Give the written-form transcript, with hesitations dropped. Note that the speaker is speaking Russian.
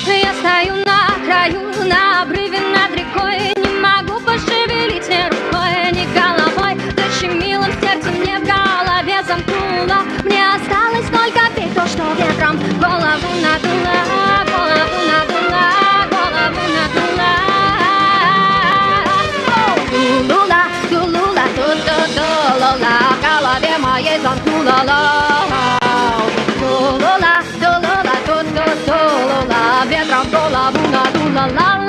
Я стою на краю, на обрыве над рекой. Не могу пошевелить ни рукой, ни головой. Защемило в сердце, мне в голове замкнуло. Мне осталось только петь то, что ветром голову надуло, голову надуло, голову надуло. Тулула, тулула, ту-ту-тулула, в голове моей замкнуло. Тулула, тулула, ту-ту-тулула, ветром голову надуло.